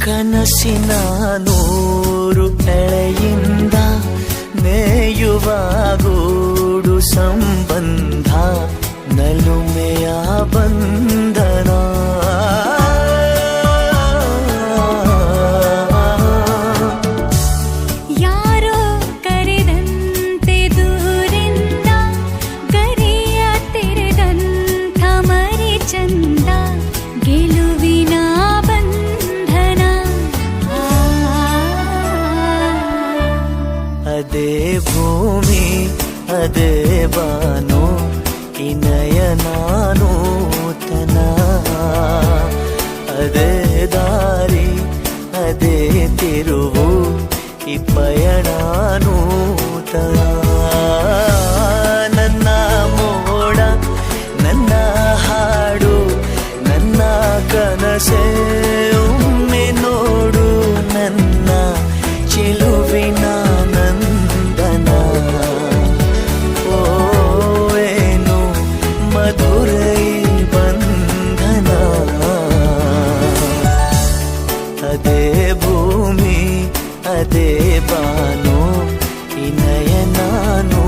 ಕನಸಿನ ನೂರು ಎಳೆಯಿಂದ ನೇಯುವ ಗೂಡು ಸಂಬಂಧ ನಲುಮೆಯ ಬಂಧನ ಯಾರೋ ಕರೆದಂತೆ ದೂರಿಂದ ಗರಿಯ ತೆರೆದಂಥ ಮರಿ ಚಂದ ಗೆಲುವಿನ ಬಂಧನ ಅದೇ ಭೂಮಿ ಅದೇ ಬಾನು ನಯನಾನು ತನ ಅದೇ ದಾರಿ ಅದೇ ತಿರುವು ಈ ಪಯಣಾನು ತನ ನನ್ನ ಮೋಡ ನನ್ನ ಹಾಡು ನನ್ನ ಕನಸೆ ಒಮ್ಮೆ ನೋಡು ನನ್ನ ಚೆಲುವಿನ ನಂದನ ಮಧುರೈ ಬಂಧನ ಅದೇ ಭೂಮಿ ಅದೇ ಬಾನು ಈ ನಯನಾನು